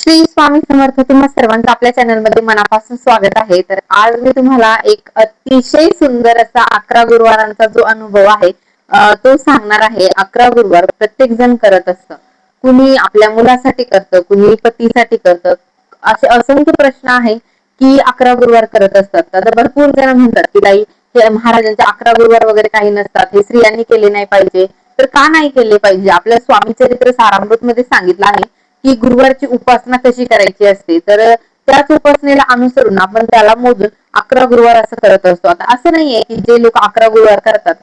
श्री स्वामी समर्थ. तुम्हा सर्वांचं आपल्या चॅनलमध्ये मनापासून स्वागत आहे. तर आज मी तुम्हाला एक अतिशय सुंदर असा 11 गुरुवारांचा जो अनुभव आहे तो सांगणार आहे. 11 गुरुवार प्रत्येक जण करत असतं. कुणी आपल्या मुलासाठी करतं, कुणी पतीसाठी करतं. असे असंख्य प्रश्न आहे की 11 गुरुवार करत असतात. तर भरपूर जण म्हणतात की ताई हे महाराजांचे 11 गुरुवार वगैरे काही नसतात, हे स्त्रियांनी केले नाही पाहिजे. तर का नाही केले पाहिजे? आपल्या स्वामी चरित्र सारामृत मध्ये सांगितलं आहे की गुरुवारची उपासना कशी करायची असते. तर त्याच उपासनेला अनुसरून आपण त्याला मोजून 11 गुरुवार असं करत असतो. आता असं नाहीये की जे लोक 11 गुरुवार करतात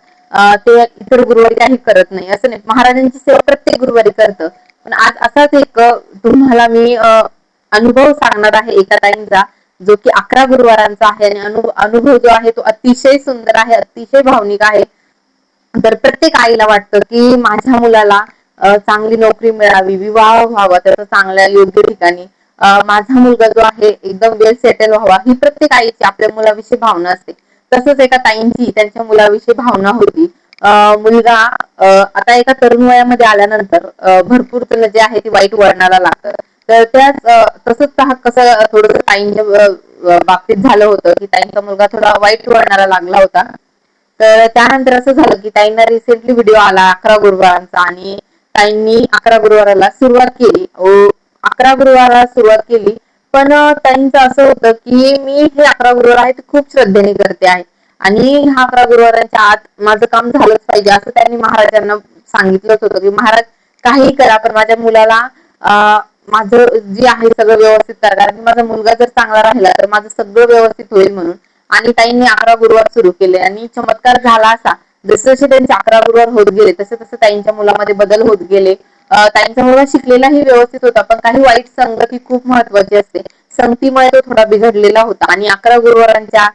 ते इतर गुरुवारी काही करत नाही, असं नाही. महाराजांची सेवा प्रत्येक गुरुवारी करतं. पण आज असाच एक तुम्हाला मी अनुभव सांगणार आहे एका ताईंचा, जो की 11 गुरुवारांचा आहे. आणि अनुभव जो आहे तो अतिशय सुंदर आहे, अतिशय भावनिक आहे. तर प्रत्येक आईला वाटतं की माझ्या मुलाला चांगली नोकरी मिळावी, विवाह व्हावा त्याचा चांगल्या योग्य ठिकाणी, माझा मुलगा जो आहे एकदम वेल सेटल व्हावा, ही प्रत्येक आईची आपल्या मुलाविषयी भावना असते. तसंच एका ताईंची त्यांच्या मुलाविषयी भावना होती. मुलगा आता एका तरुण वयामध्ये आल्यानंतर भरपूर त्याला जे आहे ते वाईट वळणाला लागतं. तर त्याच तसंच कसं थोडंसं ताईंच्या बाबतीत झालं होतं की ताईंचा मुलगा थोडा वाईट वळणाला लागला होता. तर त्यानंतर असं झालं की ताईंना रिसेंटली व्हिडिओ आला 11 गुरुवारांचा, आणि ताईंनी 11 गुरुवाराला सुरुवात केली. 11 गुरुवाराला सुरुवात केली. पण ताईंचं असं होतं की मी हे 11 गुरुवार आहेत खूप श्रद्धेने करते आहे, आणि ह्या 11 गुरुवारांच्या आत माझं काम झालंच पाहिजे असं त्यांनी महाराजांना सांगितलंच होतं की महाराज काही करा पण माझ्या मुलाला माझं जे आहे सगळं व्यवस्थित करा, कारण की माझा मुलगा जर चांगला राहिला तर माझं सगळं व्यवस्थित होईल म्हणून. आणि ताईंनी 11 गुरुवार सुरू केले, आणि चमत्कार झाला असा, जसे जसे त्यांचे 11 गुरुवार होत गेले तसे तसे ताईंच्या मुलामध्ये बदल होत गेले. ताईंचा मुलगा शिकलेलाही व्यवस्थित होता, पण काही वाईट संगती खूप महत्वाची असते, संगतीमुळे तो थोडा बिघडलेला होता. आणि 11 गुरुवारांच्या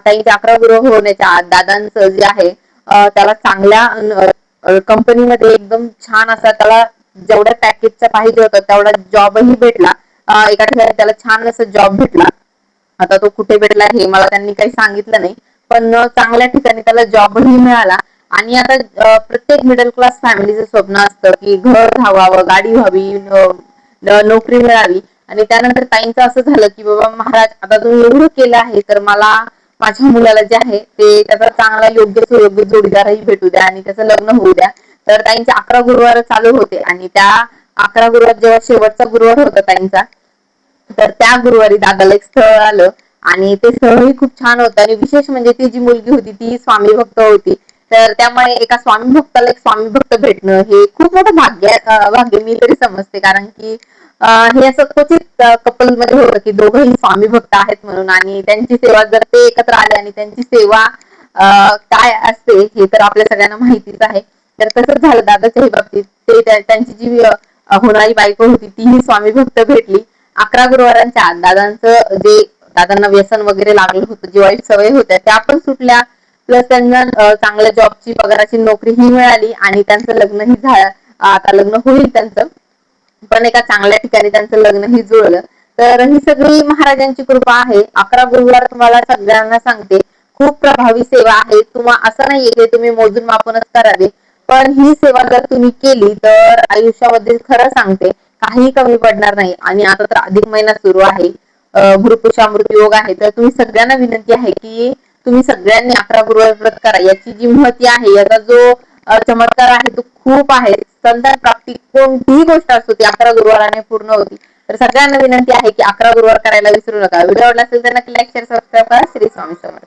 ताईंच्या 11 गुरुवार होण्याच्या आत दादांचं जे आहे त्याला चांगल्या कंपनीमध्ये एकदम छान असा, त्याला जेवढ्या पॅकेजचा पाहिजे होता तेवढा जॉबही भेटला. एका ठिकाणी त्याला छान असा जॉब भेटला. आता तो कुठे भेटला हे मला त्यांनी काही सांगितलं नाही, पण चांगल्या ठिकाणी त्याला जॉबही मिळाला. आणि आता प्रत्येक मिडल क्लास फॅमिलीचं स्वप्न असतं की घर धावावं, गाडी व्हावी, नोकरी मिळावी. आणि त्यानंतर ताईंचं असं झालं की बाबा महाराज आता तुम्ही एवढं केलं आहे तर मला माझ्या मुलाला जे आहे ते त्याचा चांगला योग्य सुयोग्य जोडीदारही भेटू द्या आणि त्याचं लग्न होऊ द्या. तर ताईंचे 11 गुरुवार चालू होते, आणि त्या 11 गुरुवार जेव्हा शेवटचा गुरुवार होता ताईंचा, तर त्या गुरुवारी दादाला एक स्थळ आलं. आणि ते स्थळही खूप छान होतं, आणि विशेष म्हणजे ती जी मुलगी होती ती स्वामी भक्त होती. तर त्यामुळे एका स्वामी भक्ताला एक स्वामी भक्त भेटणं हे खूप मोठं भाग्य मी तरी समजते. कारण की हे असं क्वचित कपल मध्ये होतं की दोघंही स्वामी भक्त आहेत म्हणून, आणि त्यांची सेवा जर ते एकत्र आले, आणि त्यांची सेवा काय असते हे तर आपल्या सगळ्यांना माहितीच आहे. तर तसंच झालं दादाच्याही बाबतीत. त्यांची जी होणारी बायको होती तीही स्वामी भक्त भेटली. 11 गुरुवारांच्या आत दादांचं जे दादांना व्यसन वगैरे लागलं होतं, जी वाईट सवय होत्या त्या पण सुटल्या. प्लस त्यांना चांगल्या जॉबची पगाराची नोकरी ही मिळाली, आणि त्यांचं लग्नही झालं. आता लग्न होईल त्यांचं, पण एका चांगल्या ठिकाणी त्यांचं लग्नही जुळलं. तर ही सगळी महाराजांची कृपा आहे. 11 गुरुवार तुम्हाला सगळ्यांना सांगते खूप प्रभावी सेवा आहे. तुम्हाला असं नाहीये की तुम्ही मोजून मापूनच करावे, पण ही सेवा जर तुम्ही केली तर आयुष्यामध्ये खरं सांगते काही कमी पडणार नाही. आणि आता तर अधिक महिना सुरू आहे, गुरुपुषामृत योग आहे, तर तुम्ही सगळ्यांना विनंती आहे की तुम्ही सगळ्यांनी 11 गुरुवार व्रत करा. याची जी महती आहे, याचा जो चमत्कार आहे तो खूप आहे. संतान प्राप्ती कोणतीही गोष्ट असतो ती 11 गुरुवाराने पूर्ण होती. तर सगळ्यांना विनंती आहे की 11 गुरुवार करायला विसरू नका. व्हिडिओ आवडला असेल तर नक्की लाईक शेअर सबस्क्राईब करा. श्री स्वामी समर्थ.